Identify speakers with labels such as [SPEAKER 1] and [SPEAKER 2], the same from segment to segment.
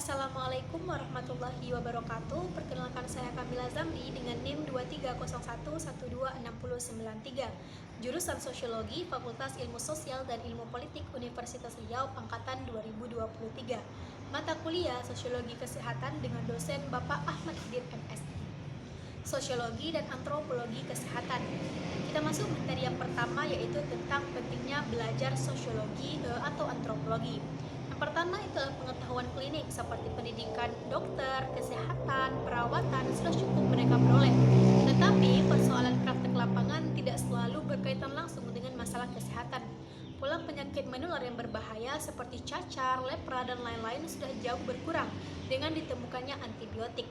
[SPEAKER 1] Assalamualaikum warahmatullahi wabarakatuh. Perkenalkan saya Kamila Zamri dengan NIM 2301126093, jurusan Sosiologi, Fakultas Ilmu Sosial dan Ilmu Politik Universitas Riau angkatan 2023. Mata kuliah Sosiologi Kesehatan dengan dosen Bapak Ahmad Hidin MSI. Sosiologi dan Antropologi Kesehatan. Kita masuk materi yang pertama, yaitu tentang pentingnya belajar sosiologi atau antropologi. Yang pertama itu pengetahuan klinik seperti pendidikan dokter, kesehatan, perawatan sudah cukup mereka peroleh. Tetapi persoalan praktek lapangan tidak selalu berkaitan langsung dengan masalah kesehatan. Pula penyakit menular yang berbahaya seperti cacar, lepra, dan lain-lain sudah jauh berkurang dengan ditemukannya antibiotik.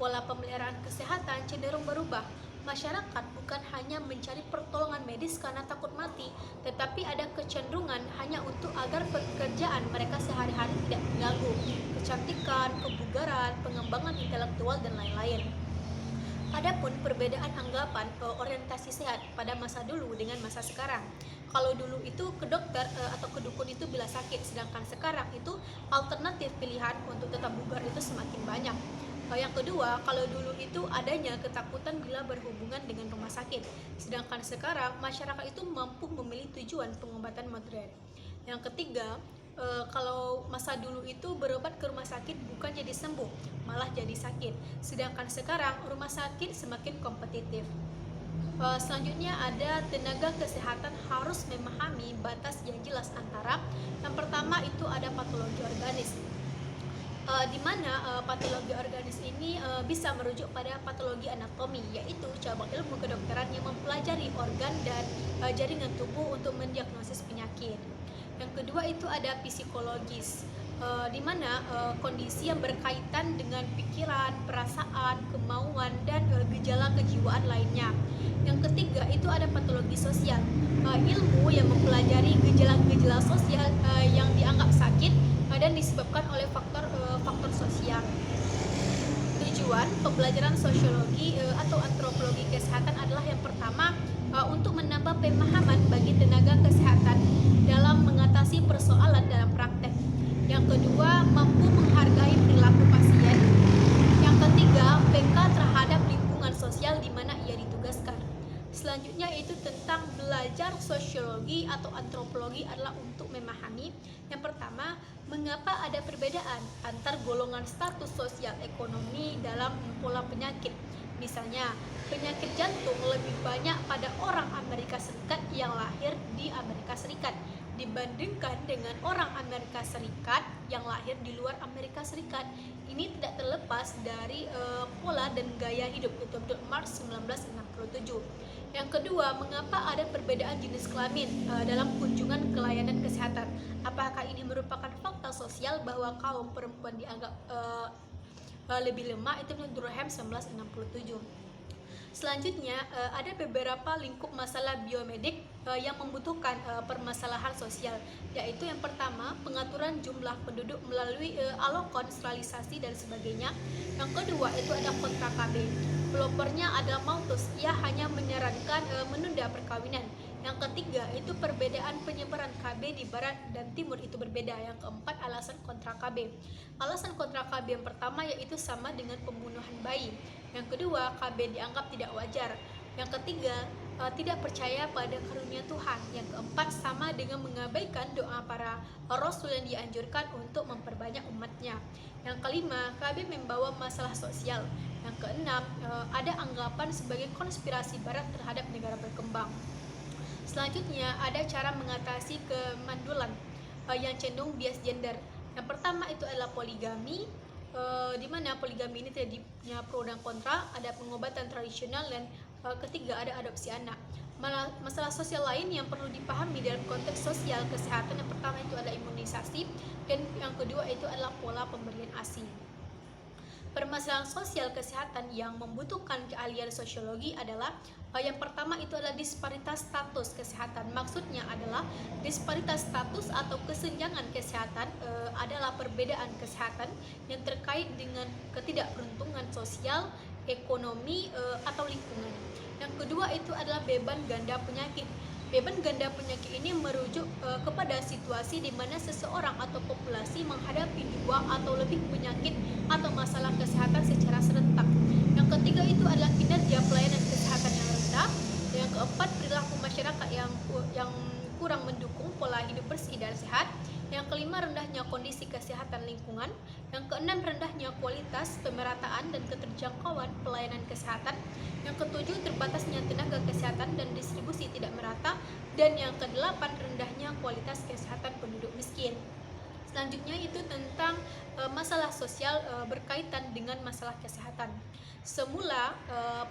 [SPEAKER 1] Pola pemeliharaan kesehatan cenderung berubah. Masyarakat bukan hanya mencari pertolongan medis karena takut mati, tetapi ada kecenderungan hanya untuk agar pekerjaan mereka sehari-hari tidak terganggu, kecantikan, kebugaran, pengembangan intelektual, dan lain-lain. Adapun perbedaan anggapan orientasi sehat pada masa dulu dengan masa sekarang. Kalau dulu itu ke dokter atau ke dukun itu bila sakit, sedangkan sekarang itu alternatif pilihan untuk tetap bugar itu semakin banyak. Yang kedua, kalau dulu itu adanya ketakutan bila berhubungan dengan rumah sakit, sedangkan sekarang masyarakat itu mampu memilih tujuan pengobatan modern. Yang ketiga, kalau masa dulu itu berobat ke rumah sakit bukan jadi sembuh, malah jadi sakit, sedangkan sekarang rumah sakit semakin kompetitif. Selanjutnya ada tenaga kesehatan harus memahami batas yang jelas antara yang pertama itu ada patologi organis, di mana patologi organis ini bisa merujuk pada patologi anatomi, yaitu cabang ilmu kedokteran yang mempelajari organ dan jaringan tubuh untuk mendiagnosis penyakit. Yang kedua itu ada psikologis, di mana kondisi yang berkaitan dengan pikiran, perasaan, kemauan, dan gejala kejiwaan lainnya. Yang ketiga itu ada patologi sosial, ilmu yang mempelajari gejala-gejala sosial yang dianggap sakit dan disebabkan oleh faktor sosial. Tujuan pembelajaran sosiologi atau antropologi kesehatan adalah yang pertama untuk menambah pemahaman bagi tenaga kesehatan dalam mengatasi persoalan dalam praktek. Yang kedua, mampu menghargai perilaku pasien. Yang ketiga, peka terhadap lingkungan sosial di mana ia ditugaskan. Selanjutnya itu tentang belajar sosiologi atau antropologi adalah untuk memahami yang pertama, mengapa ada perbedaan antar golongan status sosial ekonomi dalam pola penyakit. Misalnya, penyakit jantung lebih banyak pada orang Amerika Serikat yang lahir di Amerika Serikat dibandingkan dengan orang Amerika Serikat yang lahir di luar Amerika Serikat. Ini tidak terlepas dari pola dan gaya hidup itu menurut Marx 1967. Yang kedua, mengapa ada perbedaan jenis kelamin dalam kunjungan ke layanan kesehatan? Apakah ini merupakan fakta sosial bahwa kaum perempuan dianggap lebih lemah? Itu menurut Durkheim 1967. Selanjutnya, ada beberapa lingkup masalah biomedik yang membutuhkan permasalahan sosial, yaitu yang pertama, pengaturan jumlah penduduk melalui alokon, sterilisasi, dan sebagainya. Yang kedua, itu ada kontra KB. Pelopornya adalah Malthus, ia hanya menyarankan menunda perkawinan. Yang ketiga, itu perbedaan penyebaran KB di barat dan timur itu berbeda. Yang keempat, alasan kontra KB. Alasan kontra KB yang pertama yaitu sama dengan pembunuhan bayi. Yang kedua, KB dianggap tidak wajar. Yang ketiga, tidak percaya pada karunia Tuhan. Yang keempat, sama dengan mengabaikan doa para rasul yang dianjurkan untuk memperbanyak umatnya. Yang kelima, KB membawa masalah sosial. Yang keenam, ada anggapan sebagai konspirasi barat terhadap negara berkembang. Selanjutnya, ada cara mengatasi kemandulan yang cenderung bias gender. Yang pertama itu adalah poligami, di mana poligami ini tidak punya pro dan kontra, ada pengobatan tradisional, dan ketiga ada adopsi anak. Masalah sosial lain yang perlu dipahami dalam konteks sosial kesehatan, yang pertama itu adalah imunisasi, dan yang kedua itu adalah pola pemberian ASI. Permasalahan sosial kesehatan yang membutuhkan keahlian sosiologi adalah yang pertama itu adalah disparitas status kesehatan. Maksudnya adalah disparitas status atau kesenjangan kesehatan adalah perbedaan kesehatan yang terkait dengan ketidakberuntungan sosial, ekonomi, atau lingkungan. Yang kedua itu adalah beban ganda penyakit. Beban ganda penyakit ini merujuk kepada situasi di mana seseorang atau populasi menghadapi dua atau lebih penyakit atau masalah kesehatan secara serentak. Yang ketiga itu adalah kinerja pelayanan kesehatan yang rendah. Yang keempat, perilaku masyarakat yang kurang mendukung pola hidup bersih dan sehat. Yang kelima, rendahnya kondisi kesehatan lingkungan. Yang keenam, rendahnya kualitas, pemerataan, dan keterjangkauan pelayanan kesehatan. Yang ketujuh, terbatasnya tenaga kesehatan dan distribusi tidak merata. Dan yang kedelapan, rendahnya kualitas kesehatan penduduk miskin. Selanjutnya itu tentang masalah sosial berkaitan dengan masalah kesehatan. Semula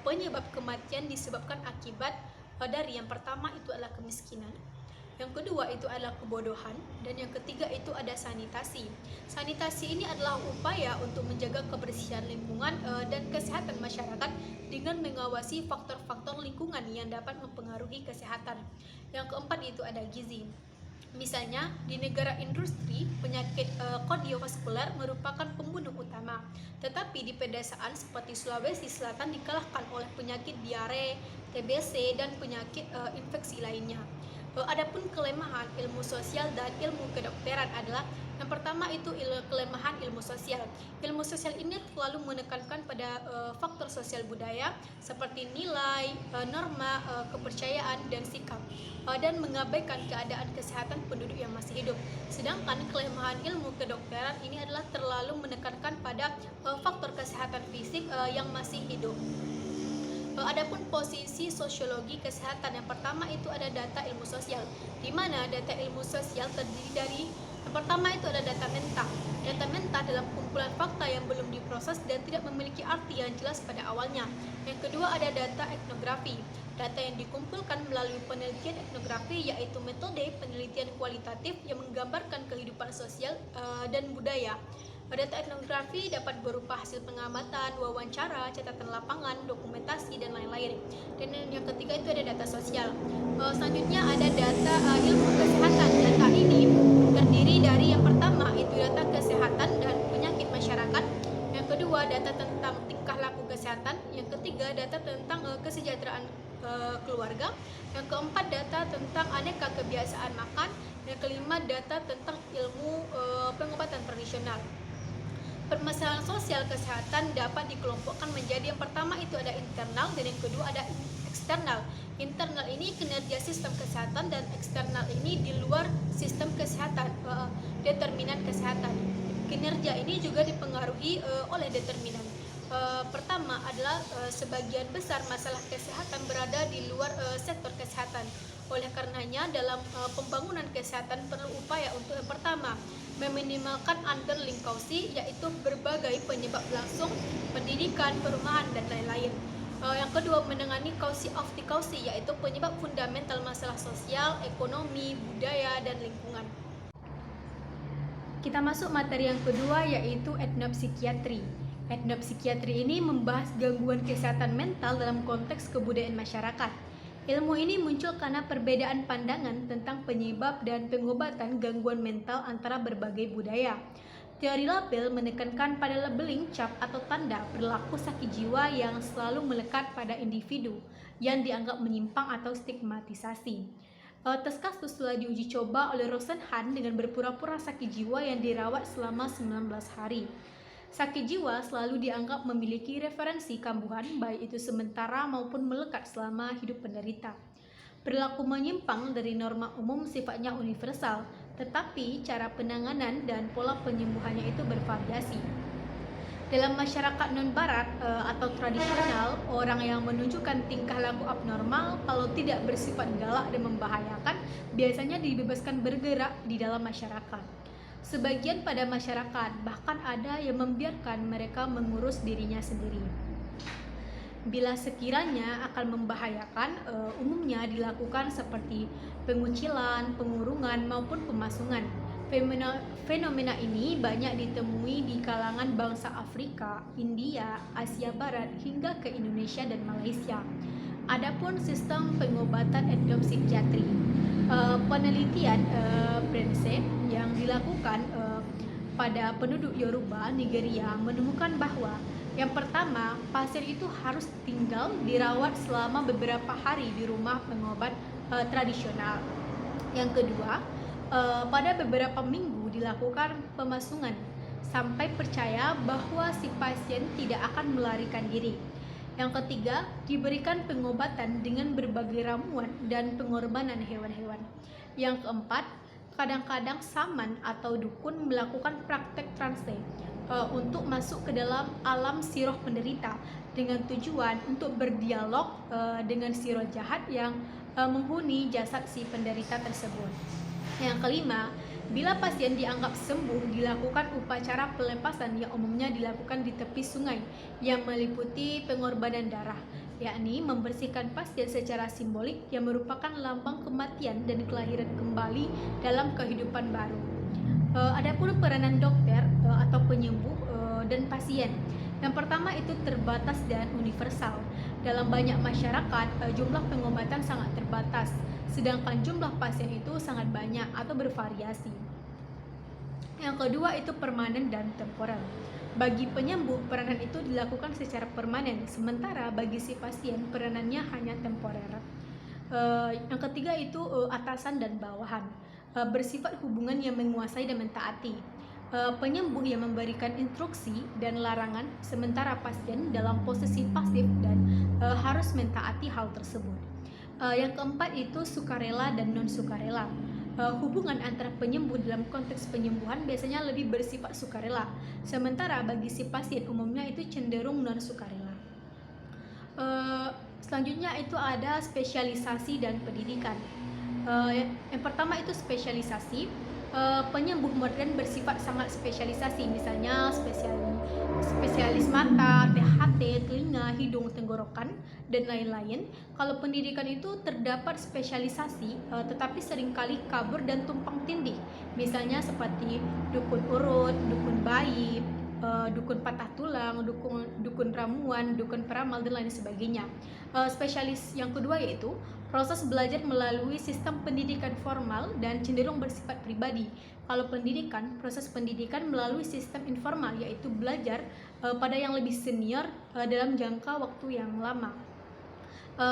[SPEAKER 1] penyebab kematian disebabkan akibat dari yang pertama itu adalah kemiskinan. Yang kedua itu adalah kebodohan, dan yang ketiga itu ada sanitasi. Sanitasi ini adalah upaya untuk menjaga kebersihan lingkungan dan kesehatan masyarakat dengan mengawasi faktor-faktor lingkungan yang dapat mempengaruhi kesehatan. Yang keempat itu ada gizi. Misalnya, di negara industri, penyakit kardiovaskular merupakan pembunuh utama. Tetapi di pedesaan seperti Sulawesi Selatan dikalahkan oleh penyakit diare, TBC, dan penyakit infeksi lainnya. Adapun kelemahan ilmu sosial dan ilmu kedokteran adalah yang pertama itu kelemahan ilmu sosial. Ilmu sosial ini selalu menekankan pada faktor sosial budaya seperti nilai, norma, kepercayaan, dan sikap, dan mengabaikan keadaan kesehatan penduduk yang masih hidup. Sedangkan kelemahan ilmu kedokteran ini adalah terlalu menekankan pada faktor kesehatan fisik yang masih hidup. Adapun posisi sosiologi kesehatan, yang pertama itu ada data ilmu sosial, di mana data ilmu sosial terdiri dari yang pertama itu ada data mentah. Data mentah dalam kumpulan fakta yang belum diproses dan tidak memiliki arti yang jelas pada awalnya. Yang kedua ada data etnografi. Data yang dikumpulkan melalui penelitian etnografi, yaitu metode penelitian kualitatif yang menggambarkan kehidupan sosial dan budaya. Data etnografi dapat berupa hasil pengamatan, wawancara, catatan lapangan, dokumentasi, dan lain-lain. Dan yang ketiga itu ada data sosial. Selanjutnya ada data ilmu kesehatan. Data ini terdiri dari yang pertama itu data kesehatan dan penyakit masyarakat. Yang kedua data tentang tingkah laku kesehatan. Yang ketiga data tentang kesejahteraan keluarga. Yang keempat data tentang aneka kebiasaan makan. Yang kelima data tentang ilmu pengobatan tradisional. Permasalahan sosial kesehatan dapat dikelompokkan menjadi yang pertama itu ada internal dan yang kedua ada eksternal. Internal ini kinerja sistem kesehatan dan eksternal ini di luar sistem kesehatan, determinan kesehatan. Kinerja ini juga dipengaruhi oleh determinan. Pertama adalah sebagian besar masalah kesehatan berada di luar sektor kesehatan. Oleh karenanya dalam pembangunan kesehatan perlu upaya untuk yang pertama meminimalkan underlying causes, yaitu berbagai penyebab langsung, pendidikan, perumahan, dan lain-lain. Yang kedua menangani causes of the causes, yaitu penyebab fundamental masalah sosial, ekonomi, budaya, dan lingkungan. Kita masuk materi yang kedua yaitu etnopsikiatri. Etnopsikiatri ini membahas gangguan kesehatan mental dalam konteks kebudayaan masyarakat. Ilmu ini muncul karena perbedaan pandangan tentang penyebab dan pengobatan gangguan mental antara berbagai budaya. Teori label menekankan pada labeling cap atau tanda perilaku sakit jiwa yang selalu melekat pada individu yang dianggap menyimpang atau stigmatisasi. Tes kasus telah diuji coba oleh Rosenhan dengan berpura-pura sakit jiwa yang dirawat selama 19 hari. Sakit jiwa selalu dianggap memiliki referensi kambuhan, baik itu sementara maupun melekat selama hidup penderita. Perilaku menyimpang dari norma umum sifatnya universal, tetapi cara penanganan dan pola penyembuhannya itu bervariasi. Dalam masyarakat non-barat atau tradisional, orang yang menunjukkan tingkah laku abnormal kalau tidak bersifat galak dan membahayakan biasanya dibebaskan bergerak di dalam masyarakat. Sebagian pada masyarakat bahkan ada yang membiarkan mereka mengurus dirinya sendiri. Bila sekiranya akan membahayakan, umumnya dilakukan seperti pengucilan, pengurungan, maupun pemasungan. Fenomena ini banyak ditemui di kalangan bangsa Afrika, India, Asia Barat, hingga ke Indonesia dan Malaysia. Adapun sistem pengobatan etnopsikiatri, penelitian Prense yang dilakukan pada penduduk Yoruba, Nigeria menemukan bahwa yang pertama, pasien itu harus tinggal dirawat selama beberapa hari di rumah pengobat tradisional. Yang kedua, pada beberapa minggu dilakukan pemasungan sampai percaya bahwa si pasien tidak akan melarikan diri. Yang ketiga, diberikan pengobatan dengan berbagai ramuan dan pengorbanan hewan-hewan. Yang keempat, kadang-kadang saman atau dukun melakukan praktek transe untuk masuk ke dalam alam si roh penderita dengan tujuan untuk berdialog dengan si roh jahat yang menghuni jasad si penderita tersebut. Yang kelima, bila pasien dianggap sembuh, dilakukan upacara pelepasan yang umumnya dilakukan di tepi sungai yang meliputi pengorbanan darah, yakni membersihkan pasien secara simbolik yang merupakan lambang kematian dan kelahiran kembali dalam kehidupan baru. Adapun peranan dokter atau penyembuh dan pasien. Yang pertama itu terbatas dan universal. Dalam banyak masyarakat, jumlah pengobatan sangat terbatas, sedangkan jumlah pasien itu sangat banyak atau bervariasi. Yang kedua itu permanen dan temporer. Bagi penyembuh, peranan itu dilakukan secara permanen, sementara bagi si pasien peranannya hanya temporer. Yang ketiga itu atasan dan bawahan. Bersifat hubungan yang menguasai dan mentaati. Penyembuh yang memberikan instruksi dan larangan, sementara pasien dalam posisi pasif dan harus mentaati hal tersebut. Yang keempat itu sukarela dan non sukarela. Hubungan antara penyembuh dalam konteks penyembuhan biasanya lebih bersifat sukarela, sementara bagi si pasien umumnya itu cenderung non sukarela. Selanjutnya itu ada spesialisasi dan pendidikan. Yang pertama itu spesialisasi. Penyembuh modern bersifat sangat spesialisasi, misalnya spesialis mata, THT, telinga, hidung, tenggorokan, dan lain-lain. Kalau pendidikan itu terdapat spesialisasi, tetapi seringkali kabur dan tumpang tindih, misalnya seperti dukun urut, dukun bayi, dukun patah tulang, dukun ramuan, dukun peramal, dan lain sebagainya. Spesialis yang kedua yaitu proses belajar melalui sistem pendidikan formal dan cenderung bersifat pribadi. Kalau pendidikan, proses pendidikan melalui sistem informal, yaitu belajar pada yang lebih senior dalam jangka waktu yang lama.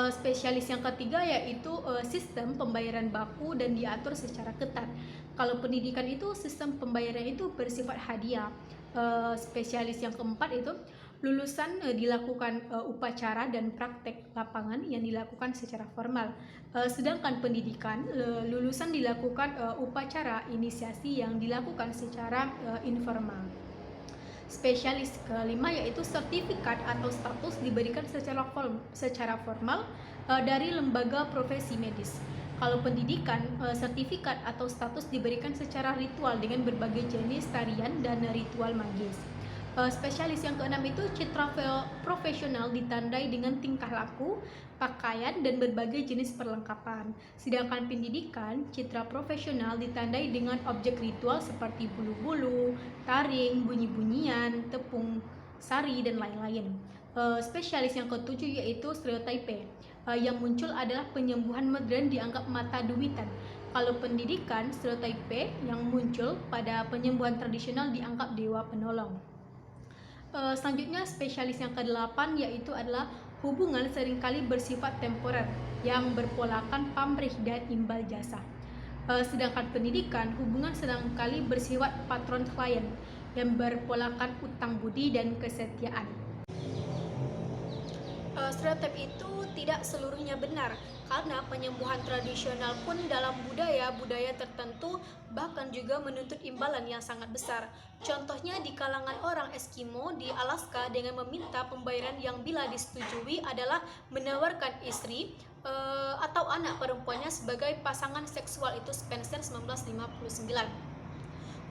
[SPEAKER 1] Spesialis yang ketiga yaitu sistem pembayaran baku dan diatur secara ketat. Kalau pendidikan itu sistem pembayaran itu bersifat hadiah. Spesialis yang keempat itu lulusan dilakukan upacara dan praktek lapangan yang dilakukan secara formal. Sedangkan pendidikan, lulusan dilakukan upacara inisiasi yang dilakukan secara informal. Spesialis kelima yaitu sertifikat atau status diberikan secara formal dari lembaga profesi medis. Kalau pendidikan, sertifikat atau status diberikan secara ritual dengan berbagai jenis tarian dan ritual magis. Spesialis yang keenam itu citra profesional ditandai dengan tingkah laku, pakaian, dan berbagai jenis perlengkapan. Sedangkan pendidikan, citra profesional ditandai dengan objek ritual seperti bulu-bulu, taring, bunyi-bunyian, tepung sari, dan lain-lain. Spesialis yang ketujuh yaitu stereotipe. Yang muncul adalah penyembuhan modern dianggap mata duitan. Kalau pendidikan, stereotipe yang muncul pada penyembuhan tradisional dianggap dewa penolong. Selanjutnya spesialis yang ke-8 yaitu adalah hubungan seringkali bersifat temporer yang berpolakan pamrih dan imbal jasa. Sedangkan pendidikan, hubungan seringkali bersifat patron klien yang berpolakan utang budi dan kesetiaan. Stereotip itu tidak seluruhnya benar, karena penyembuhan tradisional pun dalam budaya tertentu bahkan juga menuntut imbalan yang sangat besar. Contohnya di kalangan orang Eskimo di Alaska dengan meminta pembayaran yang bila disetujui adalah menawarkan istri atau anak perempuannya sebagai pasangan seksual, itu Spencer 1959.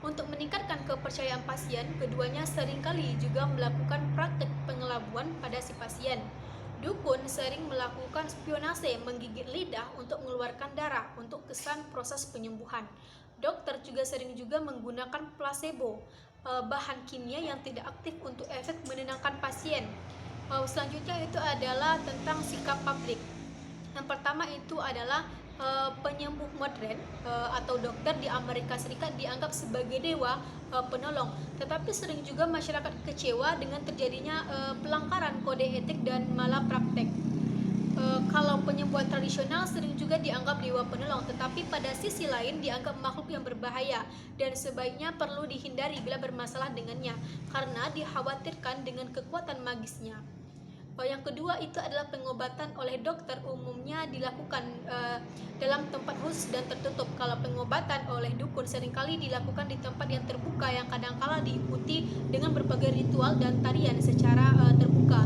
[SPEAKER 1] Untuk meningkatkan kepercayaan pasien, keduanya seringkali juga melakukan praktik pengelabuan pada si pasien. Dukun sering melakukan spionase, menggigit lidah untuk mengeluarkan darah untuk kesan proses penyembuhan. Dokter juga sering menggunakan placebo, bahan kimia yang tidak aktif untuk efek menenangkan pasien. Selanjutnya itu adalah tentang sikap publik. Yang pertama itu adalah penyembuh modern atau dokter di Amerika Serikat dianggap sebagai dewa penolong, tetapi sering juga masyarakat kecewa dengan terjadinya pelanggaran kode etik dan malah praktek. Kalau penyembuhan tradisional sering juga dianggap dewa penolong, tetapi pada sisi lain dianggap makhluk yang berbahaya dan sebaiknya perlu dihindari bila bermasalah dengannya karena dikhawatirkan dengan kekuatan magisnya. Yang kedua itu adalah pengobatan oleh dokter, umumnya dilakukan dalam tempat khusus dan tertutup. Kalau pengobatan oleh dukun seringkali dilakukan di tempat yang terbuka yang kadangkala diikuti dengan berbagai ritual dan tarian secara terbuka.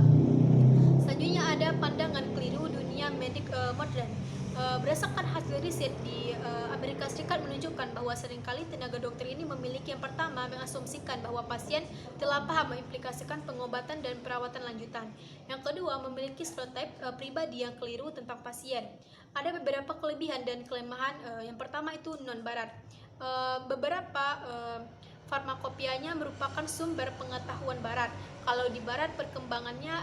[SPEAKER 1] Selanjutnya ada pandangan keliru dunia medik modern. Berdasarkan hasil riset di Amerika Serikat menunjukkan bahwa seringkali tenaga dokter ini memiliki yang pertama mengasumsikan bahwa pasien telah paham mengimplikasikan pengobatan dan perawatan lanjutan. Yang kedua, memiliki stereotip pribadi yang keliru tentang pasien. Ada beberapa kelebihan dan kelemahan. Yang pertama itu non-barat. Beberapa farmakopianya merupakan sumber pengetahuan barat. Kalau di barat perkembangannya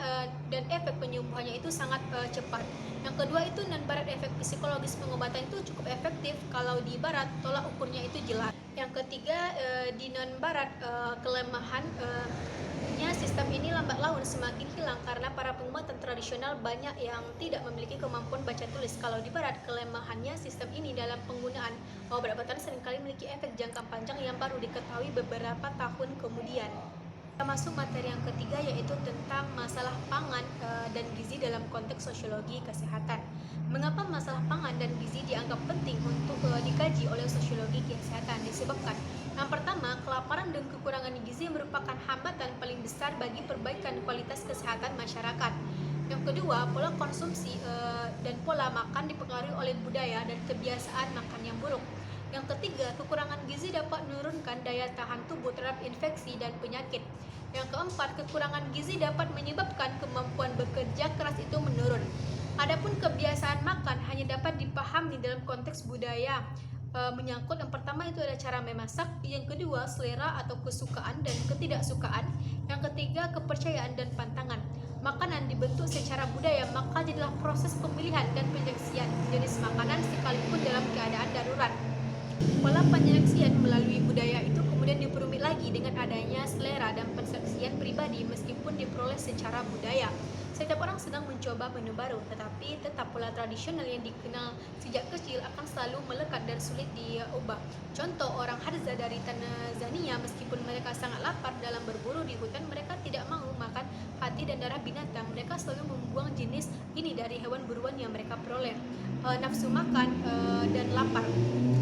[SPEAKER 1] dan efek penyembuhannya itu sangat cepat. Yang kedua itu non-barat, efek psikologis pengobatan itu cukup efektif. Kalau di barat tolak ukurnya itu jelas. Yang ketiga di non-barat kelemahannya sistem ini lambat laun semakin hilang karena para pengobatan tradisional banyak yang tidak memiliki kemampuan baca tulis. Kalau di barat kelemahannya sistem ini dalam penggunaan obat-obatan seringkali memiliki efek jangka panjang yang baru diketahui beberapa tahun kemudian. Kita masuk materi yang ketiga yaitu tentang masalah pangan dan gizi dalam konteks sosiologi kesehatan. Mengapa masalah pangan dan gizi dianggap penting untuk dikaji oleh sosiologi kesehatan? Disebabkan yang pertama, kelaparan dan kekurangan gizi merupakan hambatan paling besar bagi perbaikan kualitas kesehatan masyarakat. Yang kedua, pola konsumsi dan pola makan dipengaruhi oleh budaya dan kebiasaan makan yang buruk. Yang ketiga, kekurangan gizi dapat menurunkan daya tahan tubuh terhadap infeksi dan penyakit. Yang keempat, kekurangan gizi dapat menyebabkan kemampuan bekerja keras itu menurun. Adapun kebiasaan makan hanya dapat dipahami dalam konteks budaya. Menyangkut yang pertama itu ada cara memasak, yang kedua selera atau kesukaan dan ketidaksukaan, yang ketiga kepercayaan dan pantangan. Makanan dibentuk secara budaya, maka jadilah proses pemilihan dan penyeleksian jenis makanan sekalipun dalam keadaan darurat. Pola penyeleksian melalui budaya itu kemudian diperumit lagi dengan adanya selera dan persepsian pribadi meskipun diperoleh secara budaya. Setiap orang sedang mencoba menu baru, tetapi tetap pola tradisional yang dikenal sejak kecil akan selalu melekat dan sulit diubah. Contoh, orang Hadza dari Tanzania, meskipun mereka sangat lapar dalam berburu di hutan, mereka tidak mau makan hati dan darah binatang. Mereka selalu membuang jenis ini dari hewan buruan yang mereka peroleh. Nafsu makan dan lapar.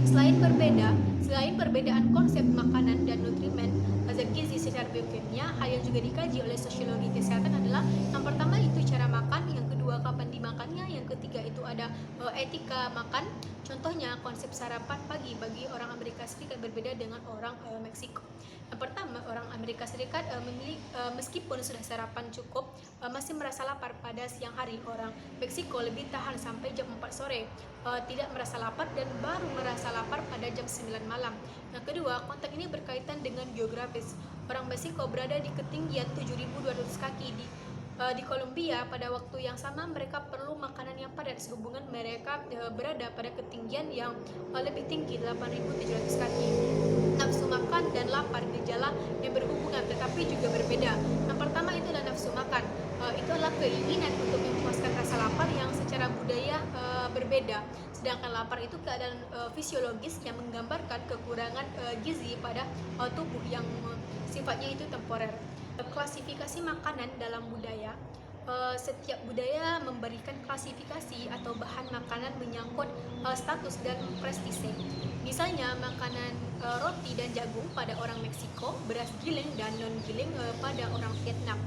[SPEAKER 1] Selain perbedaan konsep makanan dan nutrimen zat gizi secara biokimia, hal yang juga dikaji oleh sosiologi kesehatan adalah yang pertama itu cara makan, yang kedua kapan dimakannya, yang ketiga itu ada etika makan. Contohnya konsep sarapan pagi bagi orang Amerika Serikat berbeda dengan orang Meksiko. Yang pertama, orang Amerika Serikat meskipun sudah sarapan cukup masih merasa lapar pada siang hari. Orang Meksiko lebih tahan sampai jam 4 sore, tidak merasa lapar dan baru merasa lapar pada jam 9 malam. Yang kedua, konteks ini berkaitan dengan geografis. Orang Meksiko berada di ketinggian 7.200 kaki di Kolombia. Pada waktu yang sama mereka perlu makanan yang padat sehubungan mereka berada pada ketinggian yang lebih tinggi 8.700 kaki. Nafsu makan dan lapar gejala yang berhubungan tetapi juga berbeda. Yang pertama itu adalah nafsu makan. Itu adalah keinginan untuk memuaskan rasa lapar yang secara budaya berbeda. Sedangkan lapar itu keadaan fisiologis yang menggambarkan kekurangan gizi pada tubuh yang sifatnya itu temporer. Klasifikasi makanan dalam budaya. Setiap budaya memberikan klasifikasi atau bahan makanan menyangkut status dan prestise. Misalnya makanan roti dan jagung pada orang Meksiko, beras giling dan non giling pada orang Vietnam.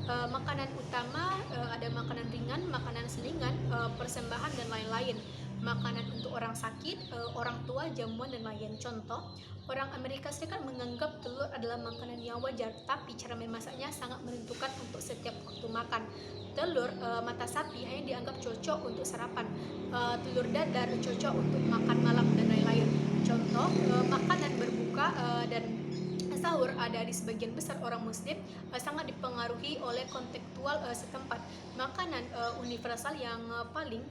[SPEAKER 1] Makanan utama ada makanan ringan, makanan selingan, persembahan dan lain-lain. Makanan untuk orang sakit, orang tua, jamuan dan lain. Contoh, orang Amerika Serikat menganggap telur adalah makanan yang wajar, tapi cara memasaknya sangat menentukan untuk setiap waktu makan. Telur mata sapi hanya dianggap cocok untuk sarapan, telur dadar cocok untuk makan malam dan lain-lain. Contoh, makanan berbuka dan sahur ada di sebagian besar orang Muslim sangat dipengaruhi oleh kontekstual setempat. Makanan universal yang paling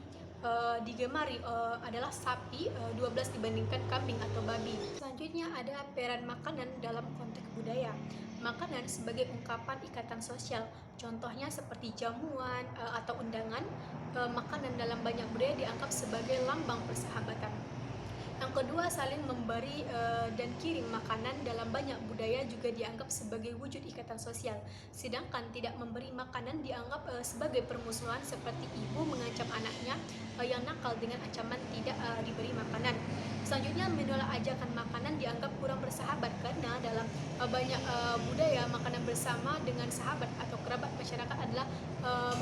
[SPEAKER 1] digemari adalah sapi 12 dibandingkan kambing atau babi. Selanjutnya ada peran makanan dalam konteks budaya. makanan sebagai ungkapan ikatan sosial. Contohnya seperti jamuan atau undangan, makanan dalam banyak budaya dianggap sebagai lambang persahabatan. Yang kedua, saling memberi dan kirim makanan dalam banyak budaya juga dianggap sebagai wujud ikatan sosial. Sedangkan tidak memberi makanan dianggap sebagai permusuhan, seperti ibu mengancam anaknya yang nakal dengan ancaman tidak diberi makanan. Selanjutnya, menolak ajakan makanan dianggap kurang bersahabat karena dalam banyak budaya, makanan bersama dengan sahabat atau kerabat masyarakat adalah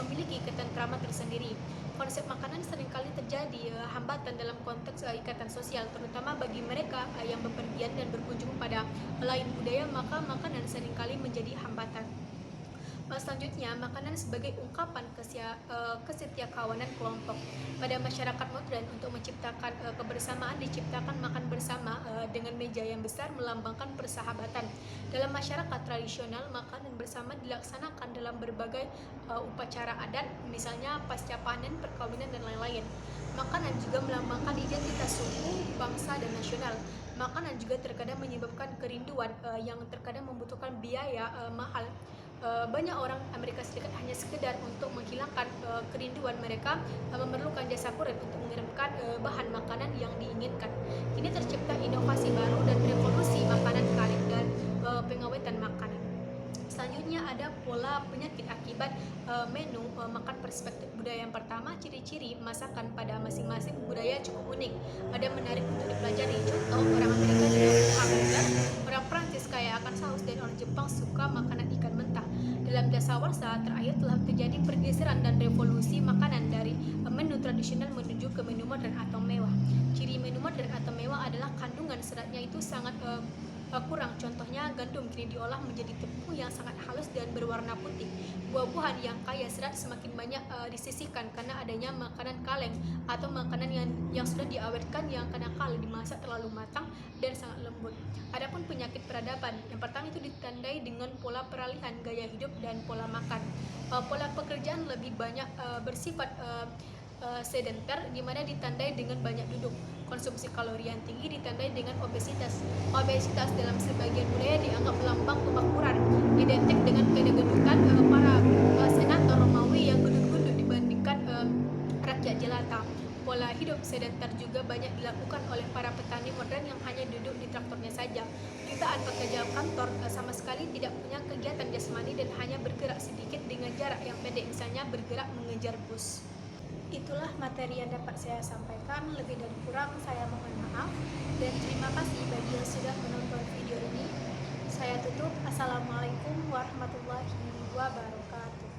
[SPEAKER 1] memiliki ketentraman tersendiri. Konsep makanan seringkali terjadi hambatan dalam konteks ikatan sosial, terutama bagi mereka yang bepergian dan berkunjung pada lain budaya, maka makanan seringkali menjadi hambatan. Selanjutnya, makanan sebagai ungkapan kesetiakawanan kelompok. Pada masyarakat modern, untuk menciptakan kebersamaan diciptakan makan bersama dengan meja yang besar melambangkan persahabatan. Dalam masyarakat tradisional, makanan bersama dilaksanakan dalam berbagai upacara adat, misalnya pasca panen, perkawinan, dan lain-lain. Makanan juga melambangkan identitas suku, bangsa, dan nasional. Makanan juga terkadang menyebabkan kerinduan yang terkadang membutuhkan biaya mahal. Banyak orang Amerika Serikat hanya sekedar untuk menghilangkan kerinduan mereka memerlukan jasa kurir untuk mengirimkan bahan makanan yang diinginkan. Kini tercipta inovasi baru dan revolusi makanan kali dan pengawetan makanan. Selanjutnya ada pola penyakit akibat menu makan perspektif budaya. Yang pertama, ciri-ciri masakan pada masing-masing budaya cukup unik. Ada menarik untuk dipelajari. Contoh, orang Amerika juga hamburger, orang Prancis kaya akan saus, dan orang Jepang suka makanan ikan mentah. Dalam dasawarsa terakhir telah terjadi pergeseran dan revolusi makanan dari menu tradisional menuju ke menu modern atau mewah. Ciri menu modern atau mewah adalah kandungan seratnya itu sangat kurang. Contohnya, gandum kini diolah menjadi tepung yang sangat halus dan berwarna putih. Buah-buahan yang kaya serat semakin banyak disisihkan karena adanya makanan kaleng atau makanan yang sudah diawetkan yang kadang-kala dimasak terlalu matang dan sangat lembut. Adapun penyakit peradaban, yang pertama itu ditandai dengan pola peralihan gaya hidup dan pola makan. Pola pekerjaan lebih banyak bersifat sedenter, di mana ditandai dengan banyak duduk. Konsumsi kalori yang tinggi ditandai dengan obesitas. Obesitas dalam sebagian budaya dianggap lambang kemakmuran, identik dengan kegedutan para senator Romawi yang gendut-gendut dibandingkan rakyat jelata. Pola hidup sedenter juga banyak dilakukan oleh para petani modern yang hanya duduk di traktornya saja. Jutaan pekerja kantor sama sekali tidak punya kegiatan jasmani dan hanya bergerak sedikit dengan jarak yang pendek, misalnya bergerak mengejar bus. Itulah materi yang dapat saya sampaikan. Lebih dan kurang saya mohon maaf, dan terima kasih bagi yang sudah menonton video ini. Saya tutup. Assalamualaikum warahmatullahi wabarakatuh.